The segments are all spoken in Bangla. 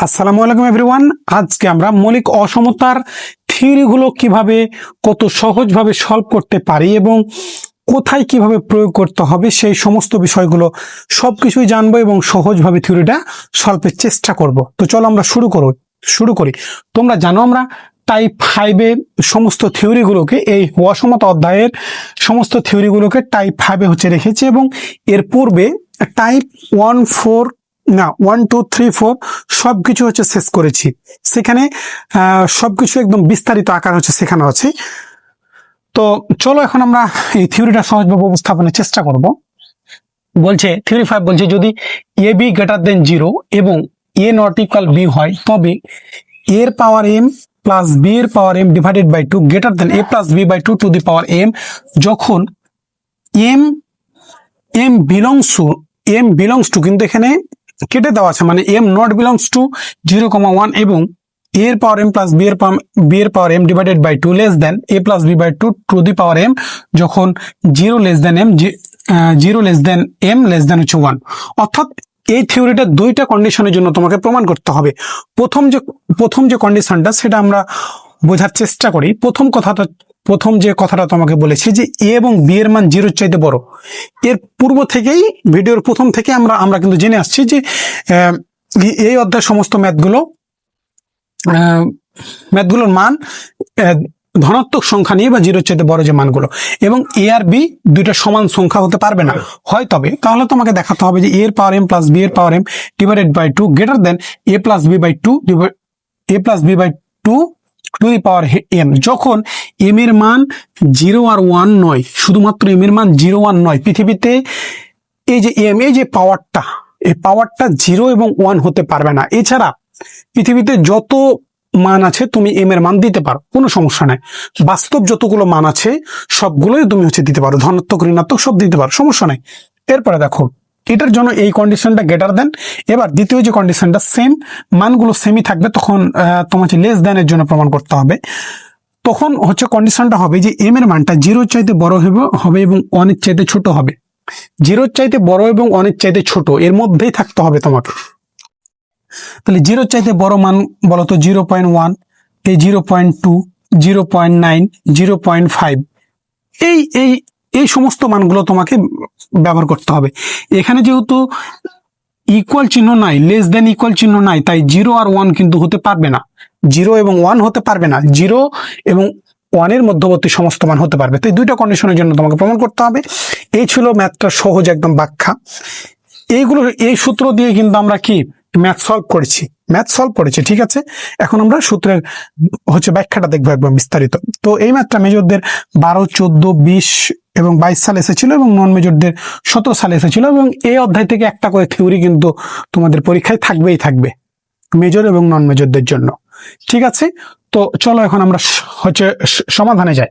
আসসালামু আলাইকুম এভরিওয়ান। আজকে আমরা মৌলিক অসমতার থিওরিগুলো কিভাবে কত সহজভাবে সলভ করতে পারি এবং কোথায় কিভাবে প্রয়োগ করতে হবে সেই সমস্ত বিষয়গুলো সবকিছুই জানবো এবং সহজভাবে থিওরিটা সলভের চেষ্টা করব। তো চলো আমরা শুরু করি। তোমরা জানো আমরা টাইপ 5-এ সমস্ত থিওরিগুলোকে, এই অসমতা অধ্যায়ের সমস্ত থিওরিগুলোকে টাইপ 5-এ রেখেছি এবং এর পূর্বে টাইপ 1, 2, 3, 4 সবকিছু শেষ করেছি। সেখানে সবকিছু একদম বিস্তারিত আকার শেখানো আছে। তো চলো এখন আমরা এই থিওরিটা সহজভাবে উপস্থাপনের চেষ্টা করব। বলছে থিওরি 5 বলছে যদি এ বি গ্রেটার দেন 0 এবং এ নট ইকুয়াল বি হয় তবে এর পাওয়ার এম প্লাস বি এর power m divided by 2 greater than a plus B by 2 to the power m, যখন এম বিলংস টু কিন্তু এখানে কেটে দেওয়া আছে, মানে এম নট বিলংস টু 0,1 এবং এর পাওয়ার এম প্লাস বি এর power m divided by 2 less than a plus B by 2 to the power m, যখন 0 less than m less than 1। অর্থাৎ এই থিওরিটা দুইটা কন্ডিশনের জন্য তোমাকে প্রমাণ করতে হবে। প্রথম যে কন্ডিশনটা সেটা আমরা বোঝার চেষ্টা করি। প্রথম যে কথাটা তোমাকে বলেছি যে এ এবং বি এর মান 0 চাইতে বড়। এর পূর্ব থেকেই ভিডিওর প্রথম থেকে আমরা কিন্তু জেনে আসছি যে এই অধ্যায়ের সমস্ত ম্যাথগুলোর মান ধনাত্মক সংখ্যা নিয়ে বা 0 চাইতে বড় যে মানগুলো, এবং এ আর বি দুইটা সমান সংখ্যা হতে পারবে না। হয় তবে তাহলে তোমাকে দেখাতে হবে যে এর পাওয়ার এম প্লাস বি এর power m divided by 2 greater than a plus B by 2 to the power m, যখন এম এর মান 0 আর 1 নয়, শুধুমাত্র এম এর মান 0, 1 নয়। পৃথিবীতে এই যে এম, এই পাওয়ারটা 0 এবং 1 হতে পারবে না। এছাড়া পৃথিবীতে যত মান আছে তুমি এম এর মান দিতে পারো, কোনো সমস্যা নাই। বাস্তব যতগুলো মান আছে সবগুলোই তুমি দিতে পারো, ধনাত্মক ঋণাত্মক সব দিতে পারো, সমস্যা নাই। এরপরে দেখো এটার জন্য এই কন্ডিশনটা গ্রেটার দেন। এবার দ্বিতীয় যে কন্ডিশনটা, সেম মানগুলো সেমই থাকবে, তখন তোমাকে লেস দেন এর জন্য প্রমাণ করতে হবে। তখন কন্ডিশনটা হবে যে এম এর মানটা 0 চাইতে বড় হবে এবং 1 এর চাইতে ছোট হবে। 0 চাইতে বড় এবং 1 এর চাইতে ছোট এর মধ্যেই থাকতে হবে তোমাকে। তাহলে 0 চাইতে বড় মান বলতো 0.1, এই 0.2, 0.9, 0.5, এই সমস্ত মানগুলো তোমাকে ব্যবহার করতে হবে। এখানে যেহেতু ইকুয়াল চিহ্ন নাই, লেস দেন ইকুয়াল চিহ্ন নাই, তাই 0 আর 1 কিন্তু হতে পারবে না। 0 এবং 1 হতে পারবে না, 0 এবং 1 এর মধ্যবর্তী সমস্ত মান হতে পারবে। তাই দুইটা কন্ডিশনের জন্য তোমাকে প্রমাণ করতে হবে। এই ছিল ম্যাথটা সহজ একদম ব্যাখ্যা। এই সূত্র দিয়ে কিন্তু আমরা কি ম্যাথ সলভ করেছি, ঠিক আছে। এখন আমরা সূত্রের ব্যাখ্যাটা দেখবো একদম বিস্তারিত। তো এই ম্যাথটা মেজরদের 12, 14, 20 এবং 22 সালে এসেছিল এবং নন মেজরদের 17 সালে এসেছিল, এবং এই অধ্যায় থেকে একটা করে থিওরি কিন্তু তোমাদের পরীক্ষায় থাকবে মেজর এবং নন মেজরদের জন্য, ঠিক আছে। তো চলো এখন আমরা সমাধানে যাই।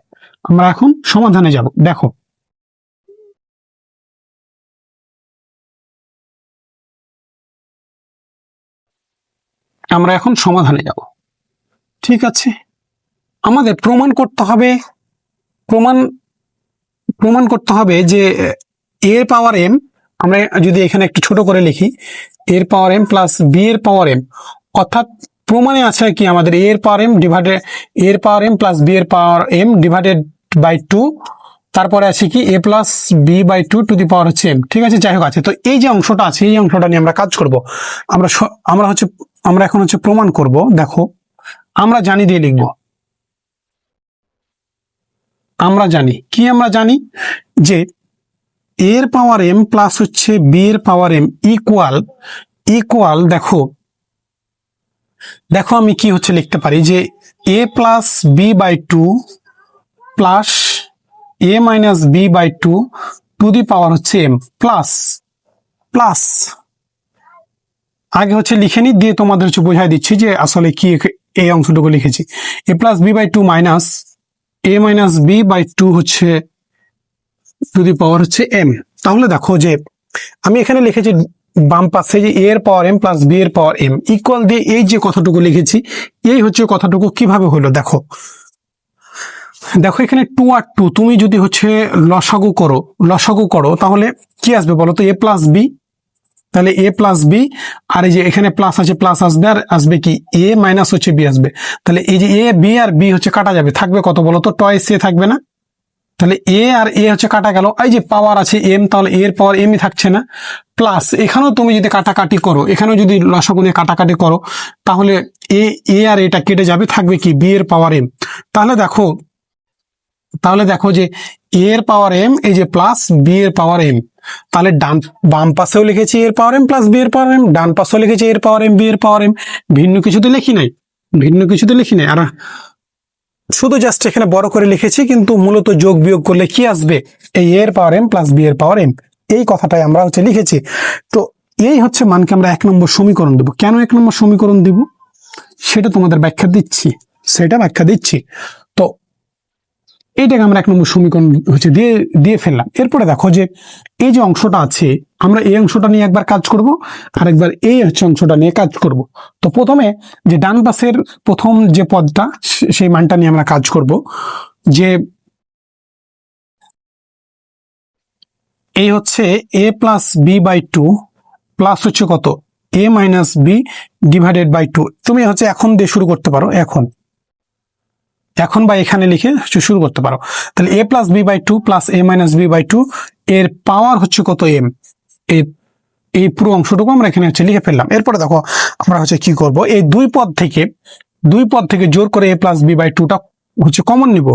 আমরা এখন সমাধানে যাব। দেখো আমরা এখন সমাধানে যাব, ঠিক আছে। আমাদের প্রমাণ করতে হবে যে এর পাওয়ার এম, আমরা যদি এখানে একটু ছোট করে লিখি, এর পাওয়ার এম প্লাস বি এর পাওয়ার এম, অর্থাৎ প্রমাণে আছে কি আমাদের এর পাওয়ার এম প্লাস বি এর পাওয়ার এম ডিভাইডেড বাই 2, তারপরে আছে কি a plus B by 2 to the power m, ঠিক আছে। যাই হোক আছে। তো এই যে অংশটা আছে, এই অংশটা নিয়ে আমরা কাজ করব। আমরা এখন প্রমাণ করব। দেখো আমরা জানি দিয়ে লিখব। আমরা জানি যে এর পাওয়ার এম প্লাস বি এর পাওয়ার এম ইকুয়াল দেখো আমি কি লিখতে পারি যে a plus B by 2 plus a minus b by 2 to the power m plus আগে লিখে নি, দিয়ে তোমাদের বোঝাই দিচ্ছি যে আসলে কি এই অংশটুকু লিখেছি। A plus B by 2 minus a minus b by 2 to the power m. তাহলে দেখো যে আমি এখানে লিখেছি বাম পাশে যে এর পাওয়ার এম প্লাস বি এর পাওয়ার এম ইকুয়াল দিয়ে এই যে কথাটুকু লিখেছি, এই কথাটুকু কিভাবে হলো। দেখো এখানে 2 আর 2 তুমি যদি লসাগু করো তাহলে কি আসবে বলো তো? এ প্লাস বি তাহলে এ প্লাস বি, আর এই যে এখানে প্লাস আছে প্লাস আসবে, আর আসবে কি এ মাইনাস হচ্ছে বি আসবে। তাহলে এই যে এ বি আর বি হচ্ছে কাটা যাবে, থাকবে কত বলো তো, টয়েস এ থাকবে না। তাহলে এ আর এ হচ্ছে কাটা গেল, এই যে পাওয়ার আছে এম, তাহলে এর পাওয়ার এমই থাকছে না। প্লাস এখানেও তুমি যদি কাটাকাটি করো, এখানেও যদি লসাগু নিয়ে কাটাকাটি করো, তাহলে এ এ আর এটা কেটে যাবে, থাকবে কি বি এর পাওয়ার এম। তাহলে দেখো যে এ এর পাওয়ার এম, এই যে প্লাস বি এর পাওয়ার এম। তাহলে বাম পাশেও লিখেছি এর পাওয়ার এম প্লাস বি এর পাওয়ার এম, ডান পাশেও লিখেছি এর পাওয়ার এম বি এর পাওয়ার এম। ভিন্ন কিছুতে লিখি নাই, আর শুধু জাস্ট এখানে বড় করে লিখেছি, কিন্তু মূলত যোগ বিয়োগ করলে কি আসবে, এই এর পাওয়ার এম প্লাস বি এর পাওয়ার এম, এই কথাটাই আমরা হচ্ছে লিখেছি। তো এই হচ্ছে মানকে আমরা 1 নম্বর সমীকরণ দেব। কেন 1 নম্বর সমীকরণ দিব সেটা তোমাদের ব্যাখ্যা দিচ্ছি। তো এইটাকে আমরা 1 নম্বর সমীকরণ হচ্ছে দিয়ে ফেললাম। এরপরে দেখো যে এই যে অংশটা আছে, আমরা এই অংশটা নিয়ে একবার কাজ করব, আর একবার এই হচ্ছে অংশটা নিয়ে কাজ করব। তো প্রথমে যে ডান পাশের প্রথম যে পদটা, সেই মানটা নিয়ে আমরা কাজ করব। যে এই হচ্ছে a plus B by two plus হচ্ছে কত, a minus b divided by two. তুমি হচ্ছে এখন দিয়ে শুরু করতে পারো, এখন বা এখানে লিখে শুরু করতে পারো। তাহলে a plus B by two plus a minus b by two, এর পাওয়ার হচ্ছে কত এম। এই পুরো অংশটুকু আমরা এখানে হচ্ছে লিখে ফেললাম। এরপরে দেখো আমরা হচ্ছে কি করব, এই দুই পদ থেকে জোর করে এ প্লাস বি বাই টুটা হচ্ছে কমন নিব।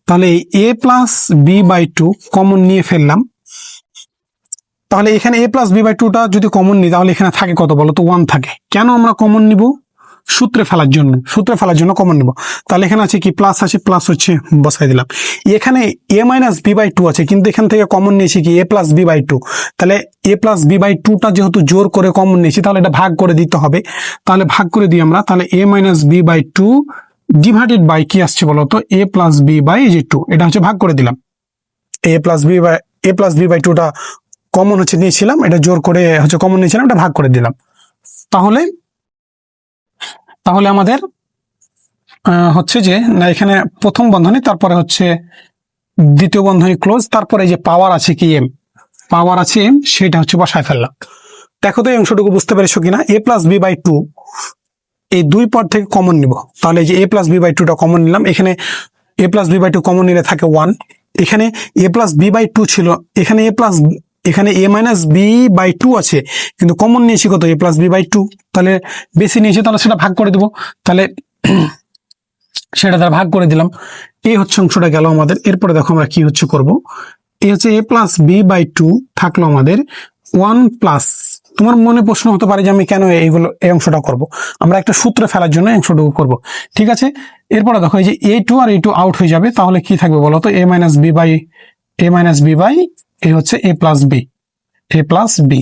তাহলে a plus B by two common নিয়ে ফেললাম। তাহলে এখানে এ প্লাস বি বাই টুটা যদি কমন নিই, তাহলে এখানে থাকে কত বলো তো, 1 থাকে। কেন আমরা কমন নিব, সূত্রে ফেলার জন্য কমন নিব। তাহলে এখানে আছে কি প্লাস আছে, প্লাস হচ্ছে বসাই দিলাম। এখানে a minus b by two আছে, কিন্তু এখান থেকে কমন নিয়েছি কি a plus B by two. তাহলে এ প্লাস বি বাই টুটা যেহেতু জোর করে কমন নিয়েছি, তাহলে এটা ভাগ করে দিতে হবে। তাহলে ভাগ করে দিই আমরা, তাহলে a minus b by two divided by কি আসছে বলতো, এ প্লাস বি বাই যে টু, এটা হচ্ছে ভাগ করে দিলাম। এ প্লাস বি বাই টুটা কমন হচ্ছে নিয়েছিলাম, এটা জোর করে হচ্ছে কমন নিয়েছিলাম, এটা ভাগ করে দিলাম। তাহলে আমাদের হচ্ছে যে না, এখানে প্রথম বন্ধনী, তারপরে হচ্ছে দ্বিতীয় বন্ধনী ক্লোজ, তারপরে যে পাওয়ার আছে কি এম, সেটা হচ্ছে বসায় ফেললাম। দেখো তো এই অংশটুকু বুঝতে পেরেছো কিনা। A plus B by two, এই দুই পদ থেকে কমন নিব। তাহলে এই যে এ প্লাস বি বাই টুটা কমন নিলাম, এখানে a plus B by two common নিলে থাকে 1। এখানে a plus B by two ছিল, এখানে a minus b by two আছে, কিন্তু কমন নিয়েছি কত, a plus B by two. তাহলে বেশি নিয়েছি, তাহলে সেটা ভাগ করে দেবো। তাহলে সেটা দ্বারা ভাগ করে দিলাম। এই হচ্ছে অংশটা গেল আমাদের। এরপরে দেখো আমরা কি হচ্ছে করব, এই হচ্ছে a plus B by two থাকলো আমাদের 1 প্লাস। তোমার মনে প্রশ্ন হতে পারে যে আমি কেন এই অংশটা করব। আমরা একটা সূত্রে ফেলার জন্য অংশটুকু করব, ঠিক আছে। এরপরে দেখো এই যে এ টু আর এ টু আউট হয়ে যাবে, তাহলে কি থাকবে বলো তো, এ মাইনাস বি বাই এই হচ্ছে এ প্লাস বি।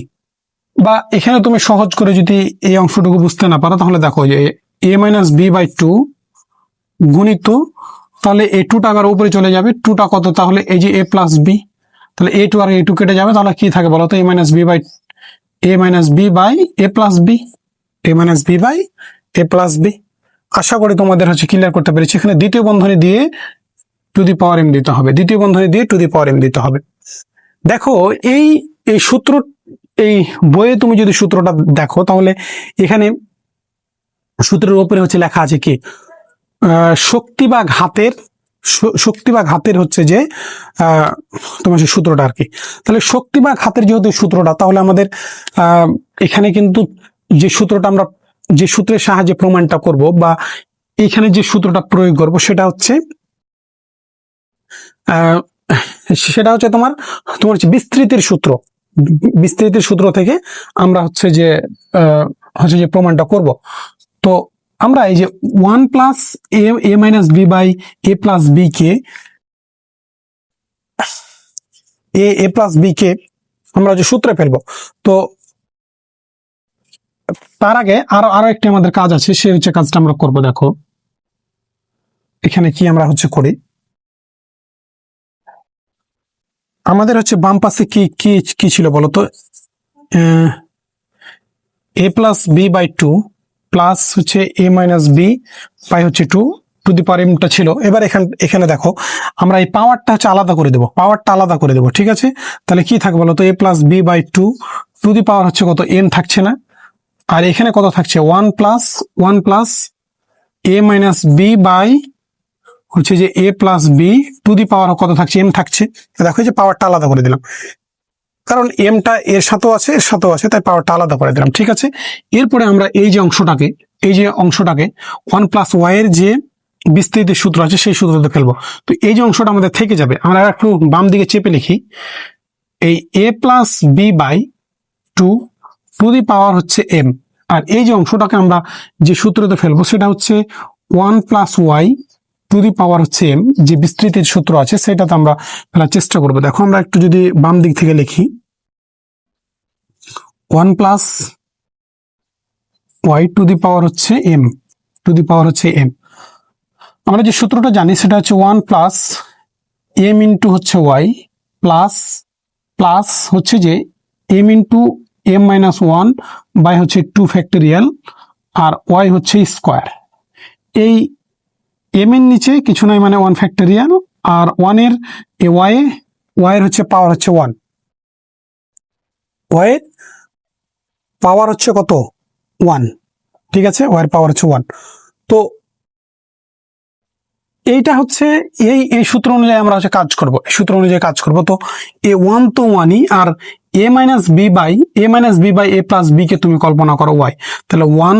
বা এখানে তুমি সহজ করে যদি এই অংশটুকু বুঝতে না পারো, তাহলে দেখো যে a minus b by two গুণিত, তাহলে এ টুটা আবার উপরে চলে যাবে, টুটা কত, তাহলে এই যে এ প্লাস বি, তাহলে এ টু আর এ টু কেটে যাবে, তাহলে কি থাকে বলো তো, a minus b by a plus b. আশা করি তোমাদের হচ্ছে ক্লিয়ার করতে পেরেছি। এখানে দ্বিতীয় বন্ধনী দিয়ে টু দি পাওয়ার এম দিতে হবে। দেখো এই সূত্র, এই বইয়ে তুমি যদি সূত্রটা দেখো, তাহলে এখানে সূত্রের উপরে হচ্ছে লেখা আছে কি, শক্তি বা ঘাতের হচ্ছে যে তোমার সূত্রটা আর কি। তাহলে শক্তি বা ঘাতের যেহেতু সূত্রটা, তাহলে আমাদের এখানে কিন্তু যে সূত্রের সাহায্যে প্রমাণটা করব, বা এখানে যে সূত্রটা প্রয়োগ করব, সেটা হচ্ছে তোমার হচ্ছে বিস্তৃতির সূত্র থেকে আমরা হচ্ছে যে প্রমাণটা করব। তো আমরা এই যে 1 plus a minus b by a plus b কে আমরা যে সূত্রে ফেলবো। তো তার আগে আরো একটি আমাদের কাজ আছে, সে হচ্ছে কাজটা আমরা করব। দেখো এখানে কি আমরা হচ্ছে করি, আমাদের হচ্ছে বাম পাশে কি ছিল বলতো, a plus B by two plus হচ্ছে এ মাইনাস বি বাই হচ্ছে টু দি পাওয়ার এমটা ছিল। এবার এখানে দেখো আমরা এই পাওয়ারটা হচ্ছে আলাদা করে দেবো, ঠিক আছে। তাহলে কি থাকবে বলতো, a plus B by two to the power হচ্ছে কত এম থাকছে না, আর এখানে কত থাকছে one plus a minus b by হচ্ছে যে a plus b to the power কত থাকছে এম থাকছে। দেখো যে পাওয়ারটা আলাদা করে দিলাম, কারণ এমটা এর সাথেও আছে তাই পাওয়ারটা আলাদা করে দিলাম। ঠিক আছে, এরপরে আমরা এই যে অংশটাকে ওয়ান প্লাস ওয়াই এর যে বিস্তৃতির সূত্র আছে সেই সূত্রতে ফেলবো। তো এই যে অংশটা আমাদের থেকে যাবে, আমরা একটু বাম দিকে চেপে লিখি, এই a plus B by two to the power হচ্ছে এম, আর এই যে অংশটাকে আমরা যে সূত্রতে ফেলবো সেটা হচ্ছে one plus y to the power হচ্ছে এম, যে বিস্তৃতির সূত্র আছে সেটাতে আমরা ফেলার চেষ্টা করবো। দেখো আমরা একটু যদি বাম দিক থেকে লিখি, one plus y to the power হচ্ছে এম, আমরা যে সূত্রটা জানি সেটা হচ্ছে ওয়ান প্লাস এম ইন্টু হচ্ছে ওয়াই প্লাস হচ্ছে যে m into m minus one by হচ্ছে টু ফ্যাক্টোরিয়াল, আর ওয়াই হচ্ছে স্কোয়ার। এই এম এর নিচে কিছু নয় মানে ওয়ান ফ্যাক্টোরিয়াল, আর ওয়ানের ওয়াইয়ের হচ্ছে পাওয়ার হচ্ছে ওয়ান, ওয়াইয়ের পাওয়ার হচ্ছে কত ওয়ান। ঠিক আছে, ওয়াইয়ের পাওয়ার হচ্ছে ওয়ান। তো এইটা হচ্ছে এই সূত্র অনুযায়ী আমরা হচ্ছে কাজ করব। তো এ ওয়ান তো ওয়ানই, আর a minus b by a plus b কে তুমি কল্পনা করো ওয়াই, তাহলে one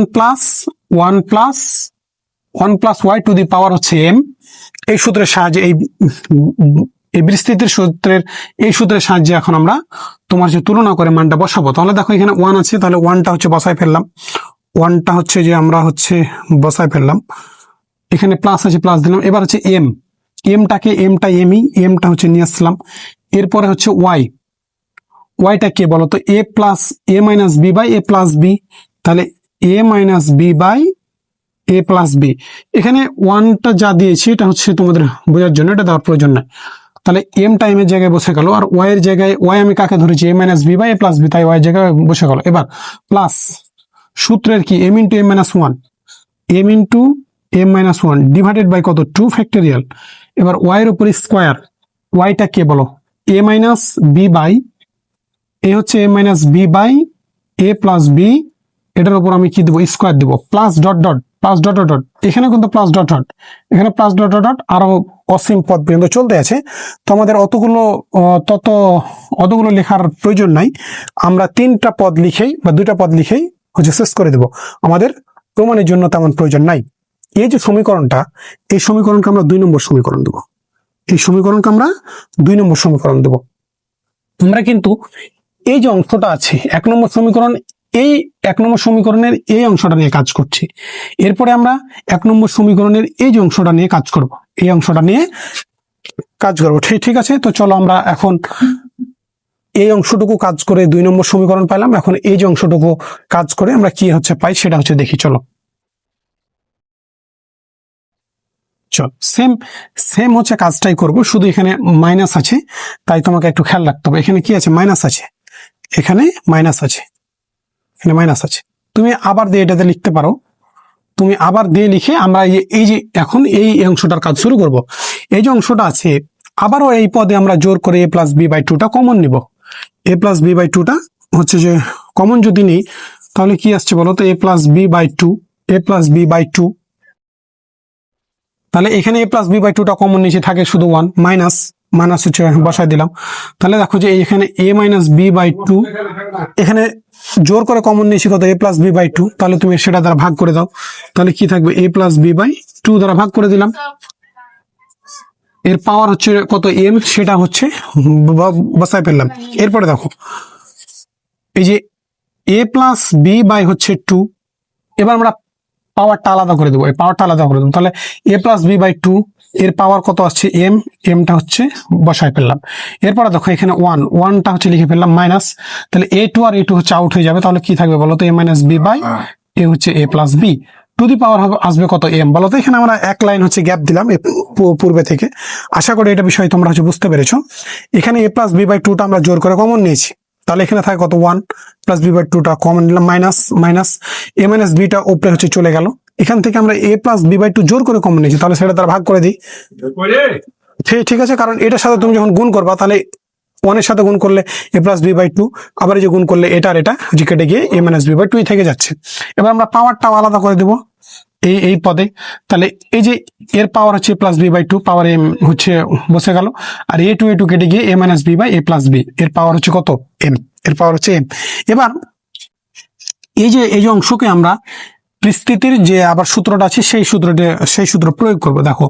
plus y to the power হচ্ছে এম। এই সূত্রের সাহায্যে এই বিস্তৃতির সূত্রের সাহায্যে এখন আমরা তোমার যে তুলনা করে মানটা বসাবো। তাহলে দেখো এখানে ওয়ান আছে, তাহলে ওয়ানটা হচ্ছে বসাই ফেললাম, এখানে প্লাস আছে প্লাস দিলাম। এবার হচ্ছে এমটা হচ্ছে নিয়ে আসলাম। এরপরে হচ্ছে ওয়াইটা কে বলো তো, a plus a minus b by a plus b, তাহলে a minus b by a plus b. এখানে ওয়ানটা যা দিয়েছি এটা হচ্ছে তোমাদের বোঝার জন্য, এটা দেওয়ার প্রয়োজন নাই। তাহলে এমটা এম এর জায়গায় বসে গেল, আর ওয়াই এর জায়গায় ওয়াই আমি কাকে ধরেছি a minus b by a plus b, তাই ওয়াই জায়গায় বসে গেল। এবার প্লাস সূত্রের কি m into m minus one, divided by কত টু ফ্যাক্টোরিয়াল। এবার ওয়াই এর উপর স্কোয়ার, ওয়াইটা কে বলো a minus b by a হচ্ছে a minus b by a plus b, এটার উপর আমি কি দেবো স্কোয়ার দেবো, প্লাস ডট ডট এখানে কিন্তু প্লাস ডট ডট, এখানে প্লাস ডট ডট আরো অসীম পদ পর্যন্ত চলতে আছে। তো আমাদের অতগুলো লেখার প্রয়োজন নাই, আমরা তিনটা পদ লিখেই বা দুইটা পদ লিখেই হচ্ছে শেষ করে দেবো, আমাদের প্রমাণের জন্য তেমন প্রয়োজন নাই। এই যে সমীকরণটা, এই সমীকরণকে আমরা 2 নম্বর সমীকরণ দেবো, আমরা কিন্তু এই যে অংশটা আছে 1 নম্বর সমীকরণ, এই 1 নম্বর সমীকরণের এই অংশটা নিয়ে কাজ করছি। এরপরে আমরা 1 নম্বর সমীকরণের এই যে অংশটা নিয়ে কাজ করব, ঠিক আছে। তো চলো আমরা এখন এই অংশটুকু কাজ করে 2 নম্বর সমীকরণ পাইলাম, এখন এই যে অংশটুকু কাজ করে আমরা কি হচ্ছে পাই সেটা হচ্ছে দেখি। চলো সেম হচ্ছে কাজটাই করব, শুধু এখানে মাইনাস আছে তাই তোমাকে একটু খেয়াল রাখতে হবে। এখানে কি আছে এখানে মাইনাস আছে, তুমি আবার দিয়ে এটাতে লিখতে পারো, লিখে আমরা এই যে এখন এই অংশটার কাজ শুরু করব। এই যে অংশটা আছে আবারও এই পদে আমরা জোর করে এ প্লাস বি বাই টুটা কমন নিব, এ প্লাস বি বাই টুটা হচ্ছে যে কমন যদি নিই তাহলে কি আসছে বলো তো, a plus B by two, তাহলে এখানে এ প্লাস বি বাই টুটা কমন নিচে থাকে শুধু ওয়ান, মাইনাস হচ্ছে বসাই দিলাম। তাহলে দেখো যে এখানে a minus b by two, এখানে জোর করে কমন নিয়েছি কত a plus B by two, তাহলে তুমি সেটা দ্বারা ভাগ করে দাও, তাহলে কি থাকবে এ প্লাস বি বাই টু দ্বারা ভাগ করে দিলাম। এর পাওয়ার হচ্ছে কত এম, সেটা হচ্ছে বসাই ফেললাম। এরপরে দেখো এই যে এ প্লাস বি বাই হচ্ছে টু, এবার আমরা পাওয়ারটা আলাদা করে দেবো, তাহলে a plus B by two এর পাওয়ার কত আসছে এমটা হচ্ছে বসাই ফেললাম। এরপরে দেখো এখানে ওয়ানটা হচ্ছে লিখে ফেললাম মাইনাস, তাহলে এ টু আর এ টু হচ্ছে আউট হয়ে যাবে, তাহলে কি থাকবে বলো তো a minus b by a হচ্ছে a plus b to the পাওয়ার আসবে কত এম বলো তো। এখানে আমরা এক লাইন হচ্ছে গ্যাপ দিলাম পূর্বে থেকে, আশা করি এটা বিষয় তোমরা হচ্ছে বুঝতে পেরেছো। এখানে এ প্লাস বি বাই টুটা আমরা জোর করে কমন নিয়েছি, তাহলে এখানে থাকে কত ওয়ান প্লাস বি বাই টুটা কমন নিলাম, মাইনাস এ মাইনাস বিটা উপরে হচ্ছে চলে গেল। এখান থেকে আমরা এ প্লাস বি বাই টু জোর করে কমন নিয়েছি, তাহলে সেটা দ্বারা ভাগ করে দিই। ঠিক আছে, কারণ এটার সাথে তুমি যখন গুণ করবা তাহলে ওয়ানের সাথে গুণ করলে a plus B by two, আবার এই যে গুণ করলে এটা আর এটা যে কেটে গিয়ে a minus b by two থেকে যাচ্ছে। এবার আমরা পাওয়ারটাও আলাদা করে দেবো এই পদে, তাহলে এই যে এর পাওয়ার হচ্ছে plus B by two, power m হচ্ছে বসে গেল, আর এ টু কেটে গিয়ে a minus b by a plus b, এর পাওয়ার হচ্ছে কত এম, এর পাওয়ার হচ্ছে এম। এবার এই যে অংশকে আমরা পরিস্থিতির যে আবার সূত্রটা আছে সেই সূত্র প্রয়োগ করব। দেখো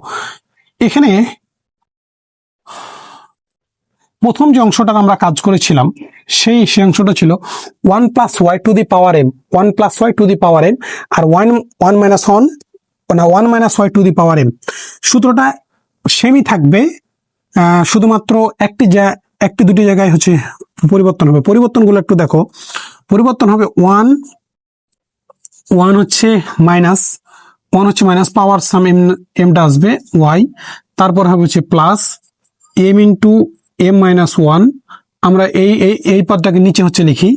এখানে প্রথম যে অংশটার আমরা কাজ করেছিলাম সেই অংশটা ছিল 1 plus y to the power m, 1 plus y to the power m, আর 1 minus 1 minus y to the power m. সূত্রটা সেমই থাকবে, শুধুমাত্র একটি দুটি জায়গায় হচ্ছে পরিবর্তন হবে। পরিবর্তনগুলো একটু দেখো, পরিবর্তন হবে 1 হচ্ছে মাইনাস পাওয়ার সাম এমটা আসবে ওয়াই, তারপর হবে হচ্ছে plus m into m minus one, আমরা এই পদটাকে নিচে হচ্ছে লিখি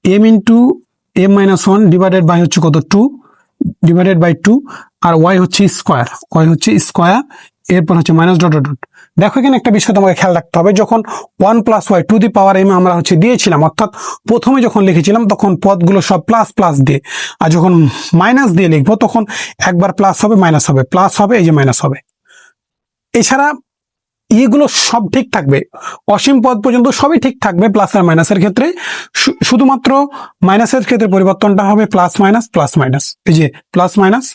m into m minus one divided by হচ্ছে কত 2 ডিভাইডেড বাই 2, আর ওয়াই হচ্ছে স্কোয়ার, এরপর হচ্ছে মাইনাস ডট ডট। দেখো এখানে একটা বিষয় তোমাকে খেয়াল রাখতে হবে, যখন 1 plus y to the power m আমরা হচ্ছে দিয়েছিলাম, অর্থাৎ প্রথমে যখন লিখেছিলাম তখন পদগুলো সব প্লাস দিয়ে, আর যখন মাইনাস দিয়ে লিখবো তখন একবার প্লাস হবে মাইনাস হবে, প্লাস হবে এই যে মাইনাস হবে। এছাড়া এগুলো সব ঠিক থাকবে, অসীম পদ পর্যন্ত সবই ঠিক থাকবে প্লাস আর মাইনাসের ক্ষেত্রে, শুধুমাত্র মাইনাসের ক্ষেত্রে পরিবর্তনটা হবে প্লাস মাইনাস, এই যে প্লাস মাইনাস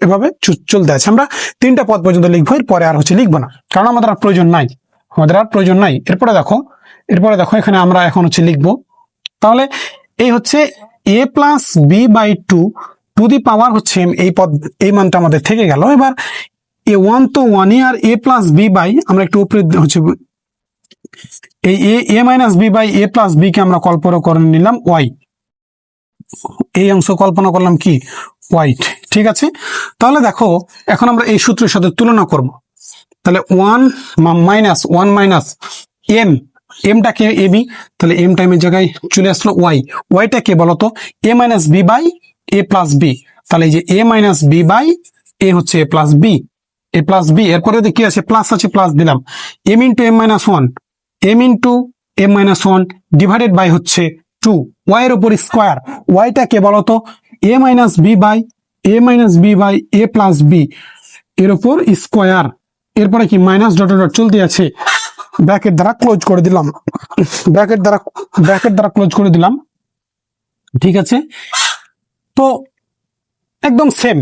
এভাবে চলতে আছে। আমরা 3টা পদ পর্যন্ত লিখবো, এরপরে আর হচ্ছে লিখবো না, কারণ আমাদের আর প্রয়োজন নাই। এরপরে দেখো এখানে আমরা এখন হচ্ছে লিখবো, তাহলে এই হচ্ছে a plus B by two the power হচ্ছে এই মানটা আমাদের থেকে গেল। এবার a1 তো 1 আর a প্লাস বি বাই, আমরা একটু উপরে হচ্ছে এই a minus b by a plus b কে আমরা কল্পনা করে নিলাম ওয়াই, এই অংশ কল্পনা করলাম কি ওয়াই, ঠিক আছে। তাহলে দেখো এখন আমরা এই সূত্রের সাথে তুলনা করব, তাহলে 1 মাইনাস এমটাকে এ বি, তাহলে এম টাইমের জায়গায় চলে আসলো ওয়াইটাকে বলতো a minus b by a plus b, তাহলে এই যে a minus b by a হচ্ছে এ প্লাস বি, এরপরে কি আছে প্লাস আছে, প্লাস দিলাম m into m minus one divided by হচ্ছে 2, ওয়াই এর উপর স্কোয়ার, ওয়াইটাকে বলতো a minus b by a plus b এর উপর স্কোয়ার, এরপরে কি মাইনাস ডট চলতে আছে, ব্র্যাকেট দ্বারা ক্লোজ করে দিলাম, ঠিক আছে। তো একদম সেম,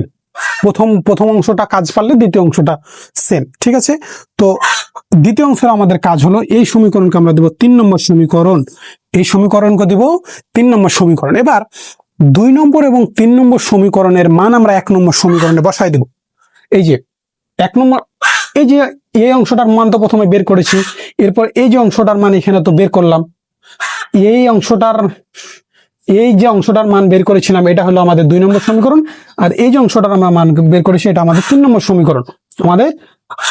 প্রথম অংশটা কাজ পারলে দ্বিতীয় অংশটা সেম, ঠিক আছে। তো দ্বিতীয় অংশের আমাদের কাজ হলো এই সমীকরণকে আমরা দেব 3 নম্বর সমীকরণ, এই সমীকরণকে দেব 3 নম্বর সমীকরণ। এবার 2 নম্বর এবং 3 নম্বর সমীকরণের মান আমরা 1 নম্বর সমীকরণে বসাই দেব। এই যে 1 নম্বর, এই যে এই অংশটার মান তো প্রথমে বের করেছি, এরপর এই যে অংশটার মান এখানে তো বের করলাম, এই যে অংশটার মান বের করেছিলাম এটা হলো আমাদের 2 নম্বর সমীকরণ, আর এই যে অংশটার আমরা মান বের করেছি এটা আমাদের 3 নম্বর সমীকরণ,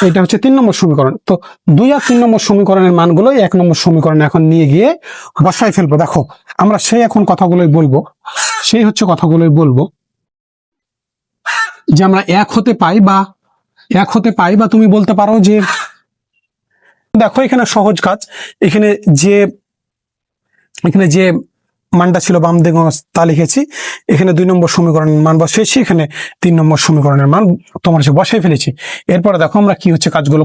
এটা হচ্ছে 3 নম্বর সমীকরণ। তো 2 আর 3 নম্বর সমীকরণের মানগুলো 1 নম্বর সমীকরণে এখন নিয়ে গিয়ে বসাই ফেলবো। দেখো আমরা কথাগুলোই বলবো যে আমরা 1 হতে পাই বা তুমি বলতে পারো যে, দেখো এখানে সহজ কাজ, এখানে যে মানটা ছিল বাম দিকে তা লিখেছি, এখানে 2 নম্বর সমীকরণের মান বসিয়েছি, এখানে 3 নম্বর সমীকরণের মান তোমার কাছে বসাই ফেলেছি। এরপরে দেখো আমরা কি হচ্ছে কাজগুলো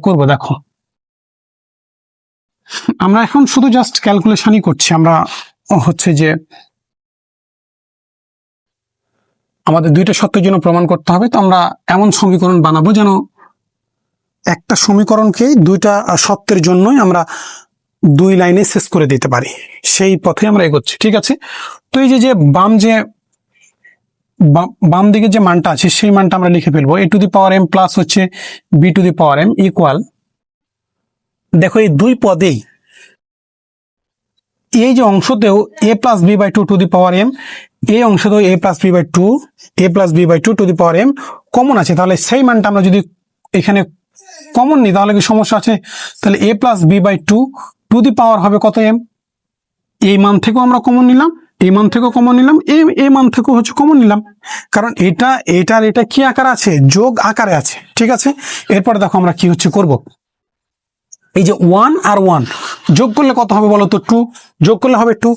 করব, দেখো আমরা এখন শুধু জাস্ট ক্যালকুলেশনই করছি। আমরা হচ্ছে যে আমাদের 2টা সত্যের জন্য প্রমাণ করতে হবে, তো আমরা এমন সমীকরণ বানাবো যেন একটা সমীকরণকে 2টা সত্যের জন্যই আমরা 2 লাইনে শেষ করে দিতে পারি, সেই পথে আমরা এগোচ্ছি, ঠিক আছে। তো এই যে বাম দিকে যে মানটা আছে সেই মানটা আমরা লিখে ফেলবো a to the power m plus হচ্ছে b to the power m equal, দেখো এই 2 পদেই এই যে অংশতেও a plus B by 2 to the power m, এই অংশতেও a plus B by 2 to the power m common আছে, তাহলে সেই মানটা আমরা যদি এখানে কমন নিই তাহলে কি সমস্যা আছে, তাহলে a plus B by 2 to the power হবে কত m, এই মান থেকেও আমরা কমন নিলাম, এই মান থেকেও কমন নিলাম, এই মান থেকেও হচ্ছে কমন নিলাম, কারণ এটা কি আকারে আছে, যোগ আকারে আছে, ঠিক আছে। এরপর দেখো আমরা কি হচ্ছে করব, এই যে 1 আর 1 যোগ করলে কত হবে বলো তো? 2। যোগ করলে হবে 2।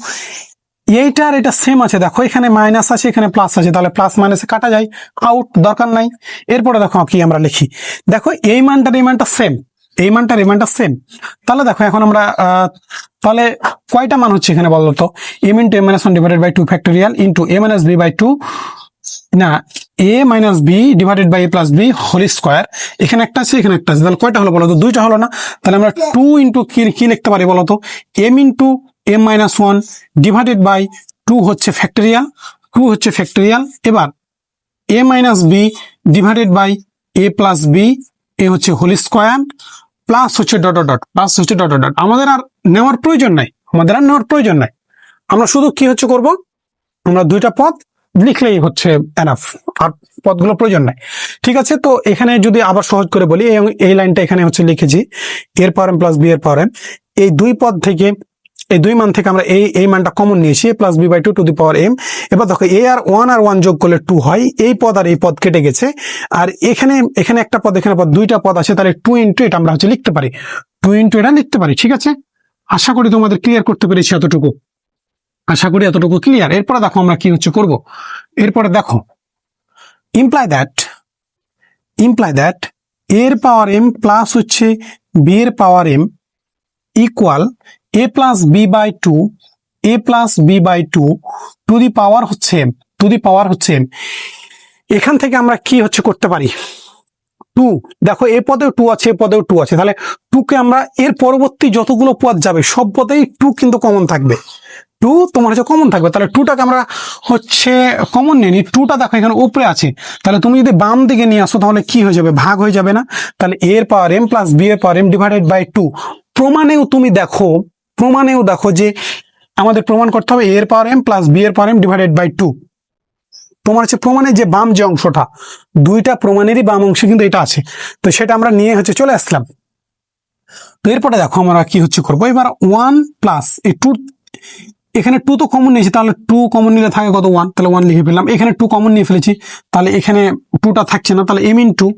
এইটা আর এটা সেম আছে, দেখো এখানে মাইনাস আছে এখানে প্লাস আছে, তাহলে প্লাস মাইনাসে কাটা যায়, আউট, দরকার নাই। এরপরে দেখো কি আমরা লিখি, দেখো এই মানটার এই মানটা সেম, এই মানটার এই মানটা সেম। তাহলে দেখো এখন আমরা তাহলে কয়টা মান হচ্ছে এখানে বলো তো? m into m - 1 divided by 2 factorial into a - b by 2, না a - b divided by a plus b whole square. এখানে একটা আছে এখানে একটা আছে, তাহলে কয়টা হলো বলো তো? দুইটা হলো না? তাহলে আমরা 2 ইন্টু কি লিখতে পারি বলো তো? m into m - 1 divided by 2 হচ্ছে ফ্যাক্টোরিয়াল, 2 হচ্ছে ফ্যাক্টোরিয়াল। এবার a - b divided by a plus b, এ হচ্ছে হোল স্কোয়ার, প্লাস হচ্ছে ডট ডট, প্লাস হচ্ছে ডট ডট। আমাদের আর নেওয়ার প্রয়োজন নাই, আমাদের আর নেওয়ার প্রয়োজন নাই। আমরা শুধু কি হচ্ছে করব, আমরা দুইটা পদ লিখলেই হচ্ছে এনাফ, আর পদগুলো প্রয়োজন নাই। ঠিক আছে, তো এখানে যদি আবার সহজ করে বলি, এই লাইনটা এখানে হচ্ছে লিখেছি এর পাওয়ার এম প্লাস বি এর পাওয়ার এম, এই দুই পদ থেকে, এই দুই মান থেকে আমরা এই মানটা কমন নিয়েছি, a plus B by 2 to the power m। এবার দেখো a আর 1 যোগ করলে 2 হয়, এই পদ আর এই পদ কেটে গেছে, আর এখানে একটা পদ এখানে পদ, দুইটা পদ আছে, তাহলে 2 ইন্টু এটা আমরা হচ্ছে লিখতে পারি, 2 ইন্টু এটা লিখতে পারি। ঠিক আছে, আশা করি তোমাদের ক্লিয়ার করতে পেরেছি এতটুকু, আশা করি এতটুকু ক্লিয়ার। এরপরে দেখো আমরা কি হচ্ছে করব, এরপরে দেখো ইমপ্লাই দ্যাট এর পাওয়ার m প্লাস হচ্ছে b এর power m equal a plus B by 2, a plus B by 2 to the power হচ্ছে m, টু দি পাওয়ার হচ্ছে m। এখান থেকে আমরা কি হচ্ছে করতে পারি, 2, দেখো এ পদেও 2 আছে, এ পদেও 2 আছে, তাহলে 2 কে আমরা এর পরবর্তী যতগুলো পদ যাবে সব পদেই 2 কিন্তু কমন থাকবে, 2 তোমার হচ্ছে কমন থাকবে। তাহলে 2টাকে আমরা হচ্ছে কমন নিয়ে নিই, 2টা দেখো এখানে উপরে আছে, তাহলে তুমি যদি বাম দিকে নিয়ে আসো তাহলে কি হয়ে যাবে, ভাগ হয়ে যাবে না? তাহলে a এর পাওয়ার m প্লাস b এর পাওয়ার m ডিভাইডেড বাই 2। প্রমাণেও তুমি দেখো, প্রমাণেও দেখো যে আমাদের প্রমাণ করতে হবে a এর পাওয়ার m প্লাস b এর পাওয়ার m ডিভাইডেড বাই 2। তোমার হচ্ছে প্রমাণের যে বাম যে অংশটা, দুইটা প্রমাণেরই বাম অংশ কিন্তু এটা আছে, তো সেটা আমরা নিয়ে হচ্ছে চলে আসলাম। তো এরপরে দেখো আমরা কি হচ্ছে করবো, এবার 1 প্লাস এই 2, এখানে 2 তো কমন নিয়েছি, তাহলে 2 কমন নিলে থাকে কত 1, তাহলে 1 লিখে ফেললাম। এখানে 2 কমন নিয়ে ফেলেছি, তাহলে এখানে 2টা থাকছে না, তাহলে m ইন্টু,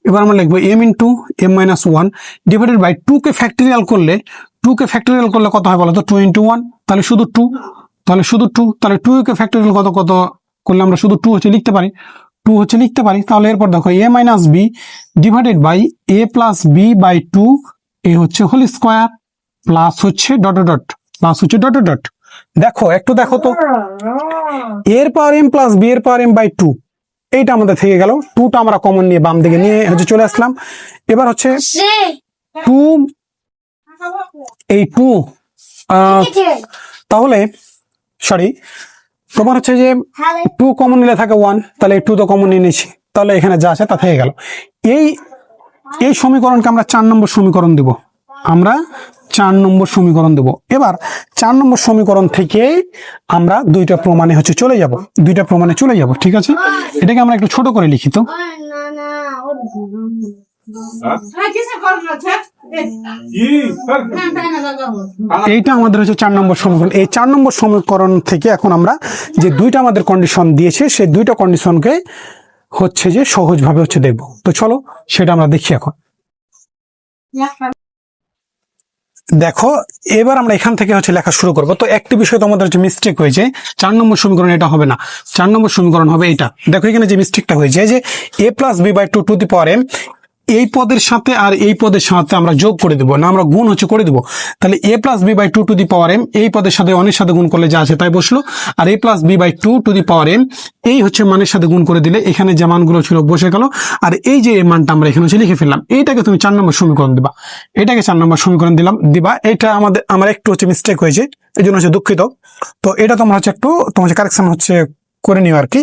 এবার আমরা লিখবো m into m - 1 divided by 2 কে ফ্যাক্টোরিয়াল করলে, 2 কে ফ্যাক্টোরিয়াল করলে কত হয় বলো তো? 2 ইন্টু 1, তাহলে শুধু 2, তাহলে শুধু 2, তাহলে 2 কে ফ্যাক্টোরিয়াল কত করলে আমরা শুধু 2 হচ্ছে লিখতে পারি, 2 হচ্ছে লিখতে পারি। তাহলে এরপর দেখো a - b divided by a plus b by 2, এ হচ্ছে হোল স্কোয়ার, প্লাস হচ্ছে ডট ডট, প্লাস হচ্ছে ডট ডট। দেখো একটু দেখো তো, এর পাওয়ার m প্লাস b এর পাওয়ার m বাই 2, এইটা আমাদের থেকে গেল, 2টা আমরা কমন নিয়ে বাম দিকে নিয়ে হচ্ছে চলে আসলাম। এবার হচ্ছে 2, এই 2 তাহলে সরি, তোমার হচ্ছে যে 2 কমন নিলে থাকে 1, তাহলে 2 তো কমন নিয়ে নিয়েছি, তাহলে এখানে যা আছে তা থেকে গেল। এই সমীকরণকে আমরা 4 নম্বর সমীকরণ দেব, আমরা 4 নম্বর সমীকরণ দেব। এবার 4 নম্বর সমীকরণ থেকে আমরা দুইটা প্রমাণে হচ্ছে চলে যাব, দুইটা প্রমাণে চলে যাব। ঠিক আছে, এটাকে আমরা একটু ছোট করে লিখি তো। এইটা আমাদের হচ্ছে 4 নম্বর সমীকরণ। এই 4 নম্বর সমীকরণ থেকে এখন আমরা যে দুইটা আমাদের কন্ডিশন দিয়েছে, সেই দুইটা কন্ডিশনকে হচ্ছে যে সহজভাবে হচ্ছে দেখবো। তো চলো সেটা আমরা দেখি এখন। দেখো এবার আমরা এখান থেকে হচ্ছে লেখা শুরু করব। তো একটি বিষয় তোমাদের হচ্ছে মিস্টেক হয়েছে, 4 নম্বর সমীকরণ এটা হবে না, 4 নম্বর সমীকরণ হবে এটা। দেখো এখানে যে মিস্টেকটা হয়েছে যে a plus B by 2 to the power m, এই পদের সাথে আর এই পদের সাথে আমরা যোগ করে দেবো, না আমরা গুণ হচ্ছে করে দেবো। তাহলে a plus B by 2 to the power m, এই পদের সাথে অনেক সাথে গুণ করলে যা আছে তাই বসলো, আর a plus B by 2 to the power m, এই হচ্ছে মানের সাথে গুণ করে দিলে এখানে যে মানগুলো ছিল বসে গেল, আর এই যে এই মানটা আমরা এখানে হচ্ছে লিখে ফেললাম। এইটাকে তুমি 4 নম্বর সমীকরণ দিবা, এটাকে 4 নম্বর সমীকরণ দিবা। এটা আমার একটু হচ্ছে মিস্টেক হয়েছে, এই জন্য হচ্ছে দুঃখিত। তো এটা তোমরা হচ্ছে একটু তোমার কারেকশন হচ্ছে করে নিও আর কি।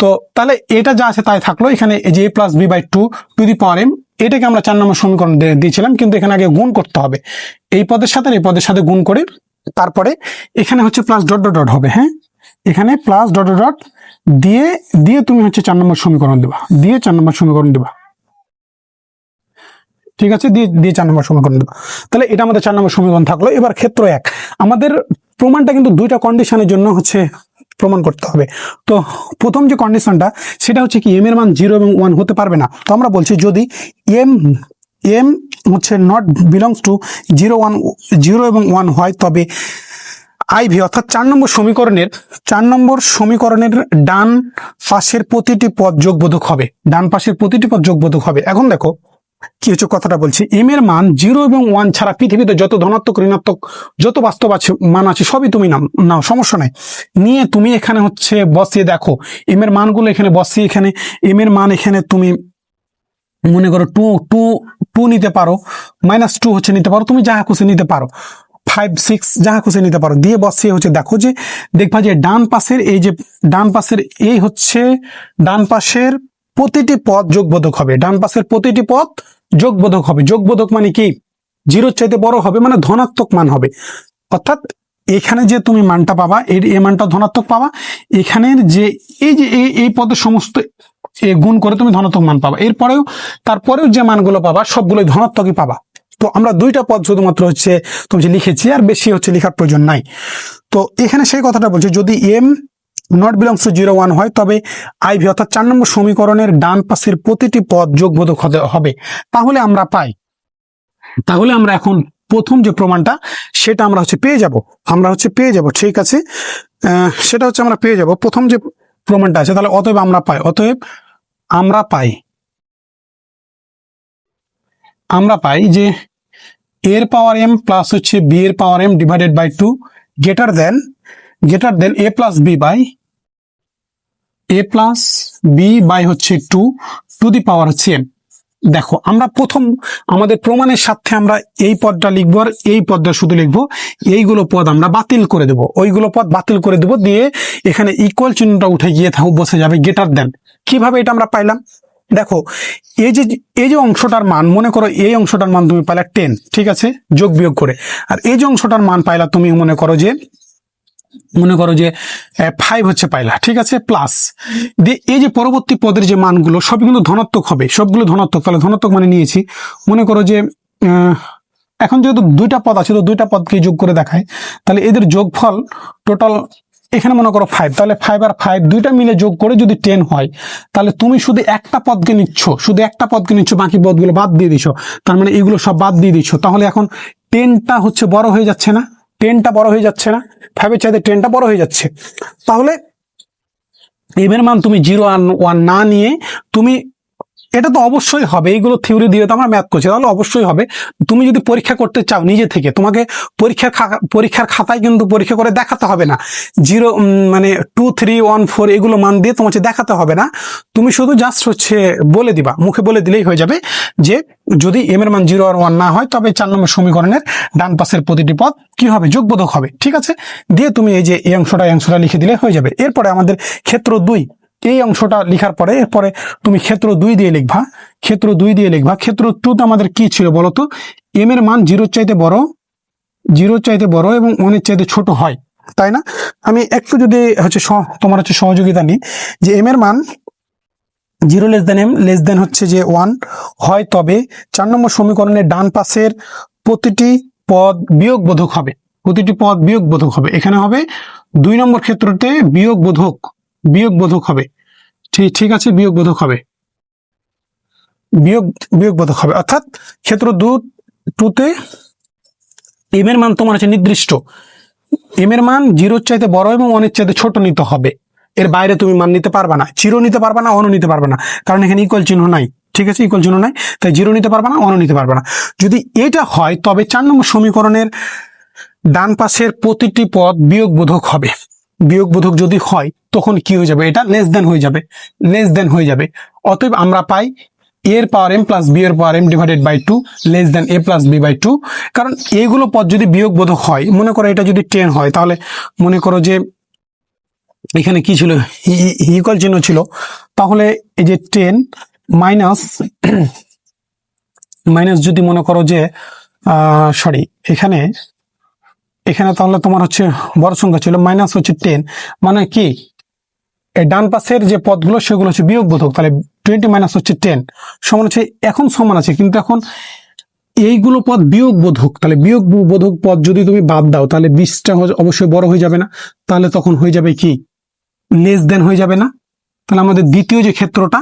তো তাহলে এটা যা আছে তাই থাকলো, এখানে এই যে a plus B by 2 to the power m, এটাকে আমরা 4 নম্বর সমীকরণ দিয়েছিলাম, কিন্তু এখানে আগে গুণ করতে হবে, এই পদের সাথে এই পদের সাথে গুণ করে তারপরে এখানে হচ্ছে প্লাস ডট ডট ডট হবে। হ্যাঁ, এখানে প্লাস ডট ডট ডট দিয়ে তুমি হচ্ছে 4 নম্বর সমীকরণ দেবা, দিয়ে 4 নম্বর সমীকরণ দেবা। ঠিক আছে, দিয়ে 4 নম্বর সমীকরণ দেবা। তাহলে এটা আমাদের 4 নম্বর সমীকরণ থাকলো। এবার ক্ষেত্র 1, আমাদের প্রমাণটা কিন্তু দুইটা কন্ডিশনের জন্য হচ্ছে প্রমাণ করতে হবে। তো প্রথম যে কন্ডিশনটা সেটা হচ্ছে কি m এর মান 0 এবং 1 হতে পারবে না। তো আমরা বলছি যদি m এম হচ্ছে নট বিলংস টু 0 এবং 1 হয়, তবে আইভি অর্থাৎ 4 নম্বর সমীকরণের ডান পাশের প্রতিটি পদ যোগবোধক হবে। ডান পাশের প্রতিটি পদ যোগবোধক হবে। এখন দেখো কি হচ্ছে, কথাটা বলছি। এম এর মান 0 এবং 1 ছাড়া পৃথিবীতে যত ধনাত্মক ঋণাত্মক যত বাস্তব আছে মান আছে সবই তুমি নাও, সমস্যা নাই। নিয়ে তুমি এখানে হচ্ছে বসিয়ে দেখো এম এর মানগুলো এখানে বসিয়ে, এখানে এম এর মান এখানে তুমি মনে করো টু নিতে পারো, -2 হচ্ছে নিতে পারো, তুমি যাহা খুশি নিতে পারো, 5 6 যাহা খুশি নিতে পারো। দিয়ে বসিয়ে হচ্ছে দেখো যে দেখবা যে ডান পাশের এই হচ্ছে ডান পাশের প্রতিটি পদ যোগবোধক হবে। ডান পাশের প্রতিটি পদ যোগবোধক হবে। যোগবোধক মানে কি, 0 চাইতে বড় হবে, মানে ধনাত্মক মান হবে। অর্থাৎ এখানে যে তুমি মানটা পাবা এই মানটা ধনাত্মক পাবা, এখানের যে এই পদের সমস্ত গুণ করে তুমি ধনাত্মক মান পাবা। তারপরেও যে মানগুলো পাবা সবগুলোই ধনাত্মকই পাবা। তো আমরা 2টা পদ শুধুমাত্র হচ্ছে তুমি যে লিখেছি, আর বেশি হচ্ছে লেখার প্রয়োজন নাই। তো এখানে সেই কথাটা বলছি, যদি এম নট বিলংস টু 0 1 হয়, তবে আইভি অর্থাৎ 4 নম্বর সমীকরণের ডান পাশের প্রতিটি পদ যোগবোধক হবে। তাহলে আমরা এখন প্রথম যে প্রমাণটা সেটা আমরা হচ্ছে পেয়ে যাব। ঠিক আছে, সেটা হচ্ছে আমরা পেয়ে যাব। প্রথম যে প্রমাণটা আছে, তাহলে অতএব আমরা পাই যে এর পাওয়ার এম প্লাস হচ্ছে বি এর power m divided by 2 greater than a plus B by হচ্ছে 2 টু দি পাওয়ার হচ্ছে এম। দেখো আমরা প্রথম আমাদের প্রমাণের সাথে আমরা এই পদটা লিখবো, আর এই পদটা শুধু লিখবো। এইগুলো পদ আমরা বাতিল করে দেবো, ওইগুলো পদ বাতিল করে দেবো। দিয়ে এখানে ইকুয়াল চিহ্নটা উঠে গিয়ে বসে যাবে গ্রেটার দেন। কিভাবে এটা আমরা পাইলাম, দেখো এই যে অংশটার মান, মনে করো এই অংশটার মান তুমি পাইলা 10, ঠিক আছে, যোগ বিয়োগ করে। আর এই যে অংশটার মান পাইলা তুমি মনে করো যে 5 হচ্ছে পাইলা, ঠিক আছে, প্লাস দিয়ে এই যে পরবর্তী পদের যে মানগুলো সবই কিন্তু ধনাত্মক হবে, সবগুলো ধনাত্মক। তাহলে ধনাত্মক মানে নিয়েছি। মনে করো যে এখন যেহেতু 2টা পদ আছে, তো 2টা পদকে যোগ করে দেখায়, তাহলে এদের যোগফল টোটাল এখানে মনে করো 5, তাহলে 5 আর 5 2টা মিলে যোগ করে যদি 10 হয়, তাহলে তুমি শুধু একটা পদকে নিচ্ছ, বাকি পদগুলো বাদ দিয়ে দিছো। তার মানে এগুলো সব বাদ দিয়ে দিচ্ছ। তাহলে এখন 10টা হচ্ছে বড় হয়ে যাচ্ছে না, 10টা বড় হয়ে যাচ্ছে না, 5-এর চাইতে 10টা বড় হয়ে যাচ্ছে। তাহলে এম এর মান তুমি 0 আর 1 না নিয়ে তুমি, এটা তো অবশ্যই হবে, এইগুলো থিওরি দিয়ে তো আমরা ম্যাথ করছি, তাহলে অবশ্যই হবে। তুমি যদি পরীক্ষা করতে চাও নিজে থেকে, তোমাকে পরীক্ষার খাতায় কিন্তু পরীক্ষা করে দেখাতে হবে না 0 মানে 2 3 1 4 এগুলো মান দিয়ে তোমাকে দেখাতে হবে না। তুমি শুধু জাস্ট হচ্ছে বলে দিবা, মুখে বলে দিলেই হয়ে যাবে যে যদি এম এর মান 0 আর 1 না হয়, তবে 4 নম্বর সমীকরণের ডান পাশের প্রতিটি পদ কি হবে, যোগবোধক হবে। ঠিক আছে, দিয়ে তুমি এই যে এই অংশটা লিখে দিলে হয়ে যাবে। এরপরে আমাদের ক্ষেত্র 2, এই অংশটা লিখার পরে এরপরে তুমি ক্ষেত্র 2 দিয়ে লিখবা। ক্ষেত্র 2তে আমাদের কি ছিল বলতো, এম এর মান 0 চাইতে বড় এবং 1 এর চাইতে ছোট হয়, তাই না? আমি একটু যদি হচ্ছে তোমার হচ্ছে সহযোগিতা নিই, যে এম এর মান 0 লেস দেন হচ্ছে যে 1 হয়, তবে 4 নম্বর সমীকরণের ডান পাশের প্রতিটি পদ বিয়োগবোধক হবে। এখানে হবে 2 নম্বর ক্ষেত্রতে বিয়োগবোধক হবে। ঠিক আছে, বিয়োগবোধক হবে। অর্থাৎ ক্ষেত্র 2তে এম এর মান তোমার হচ্ছে নির্দিষ্ট, এম এর মান 0 চাইতে বড় এবং 1 এর চাইতে ছোট নিতে হবে। এর বাইরে তুমি মান নিতে পারবা না, 0 নিতে পারবা না, 1 নিতে পারবা না, কারণ এখানে ইকুয়াল চিহ্ন নাই। ঠিক আছে, ইকুয়াল চিহ্ন নাই, তাই 0 নিতে পারবা না, 1 নিতে পারবা না। যদি এটা হয়, তবে 4 নম্বর সমীকরণের ডান পাশের প্রতিটি পদ বিয়োগবোধক হবে। বিয়োগবোধক যদি হয়, তখন কি হয়ে যাবে, এটা লেস দেন হয়ে যাবে। অতএব আমরা পাই এর পাওয়ার এম প্লাস বি এর power m divided by 2 less than a plus B by 2। কারণ এইগুলো পদ যদি বিয়োগবোধক হয়, মনে করো এটা যদি 10 হয়, তাহলে মনে করো যে এখানে কি ছিল, ইকুয়াল চিহ্ন ছিল, তাহলে এই যে 10 মাইনাস যদি মনে করো যে এখানে তাহলে তোমার হচ্ছে বড় সংখ্যা ছিল, মাইনাস হচ্ছে 10, মানে কি এই ডান পাশের যে পদগুলো সেগুলো হচ্ছে বিয়োগবোধক। তাহলে 20 মাইনাস হচ্ছে 10 সমান হচ্ছে, এখন সমান আছে, কিন্তু এখন এইগুলো পদ বিয়োগবোধক। তাহলে বিয়োগবোধক পদ যদি তুমি বাদ দাও, তাহলে 20টা অবশ্যই বড় হয়ে যাবে না, তাহলে তখন হয়ে যাবে কি, লেস দেন হয়ে যাবে না। তাহলে আমাদের দ্বিতীয় যে ক্ষেত্রটা,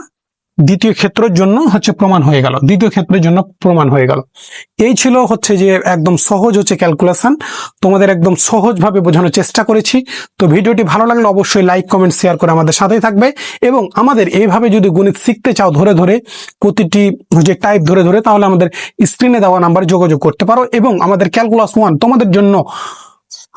দ্বিতীয় ক্ষেত্রের জন্য হচ্ছে প্রমাণ হয়ে গেল, দ্বিতীয় ক্ষেত্রের জন্য প্রমাণ হয়ে গেল। এই ছিল হচ্ছে যে একদম সহজ হচ্ছে ক্যালকুলেশন, তোমাদের একদম সহজভাবে বোঝানোর চেষ্টা করেছি। তো ভিডিওটি ভালো লাগলে অবশ্যই লাইক কমেন্ট শেয়ার করে আমাদের সাথেই থাকবে, এবং আমাদের এইভাবে যদি গণিত শিখতে চাও ধরে ধরে প্রতিটি যে টাইপ ধরে ধরে, তাহলে আমাদের স্ক্রিনে দেওয়া নাম্বারে যোগাযোগ করতে পারো। এবং আমাদের ক্যালকুলাস 1 তোমাদের জন্য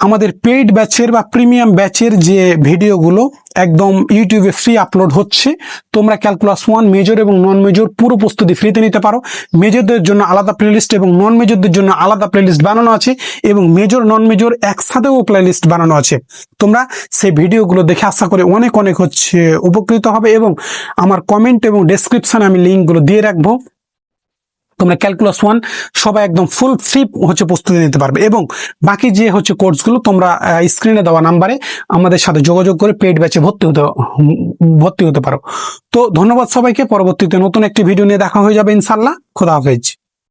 আমাদের পেইড ব্যাচের বা প্রিমিয়াম ব্যাচের যে ভিডিওগুলো একদম ইউটিউবে ফ্রি আপলোড হচ্ছে, তোমরা ক্যালকুলাস 1 মেজর এবং নন মেজর পুরো প্রস্তুতি ফ্রিতে নিতে পারো। মেজরদের জন্য আলাদা প্লেলিস্ট এবং নন মেজরদের জন্য আলাদা প্লেলিস্ট বানানো আছে, এবং মেজর নন মেজর একসাথেও প্লেলিস্ট বানানো আছে। তোমরা সেই ভিডিওগুলো দেখে আশা করে অনেক অনেক হচ্ছে উপকৃত হবে, এবং আমার কমেন্ট এবং ডেসক্রিপশনে আমি লিঙ্কগুলো দিয়ে রাখবো। তোমরা ক্যালকুলাস 1 সবাই একদম ফুল ফ্রি হচ্ছে প্রস্তুতি নিতে পারবে, এবং বাকি যে হচ্ছে কোর্সগুলো তোমরা স্ক্রিনে দেওয়া নাম্বারে আমাদের সাথে যোগাযোগ করে পেইড ব্যাচে ভর্তি হতে পারো। তো ধন্যবাদ সবাইকে। পরবর্তীতে নতুন একটি ভিডিও নিয়ে দেখা হয়ে যাবে ইনশাল্লাহ। খোদা হাফেজ।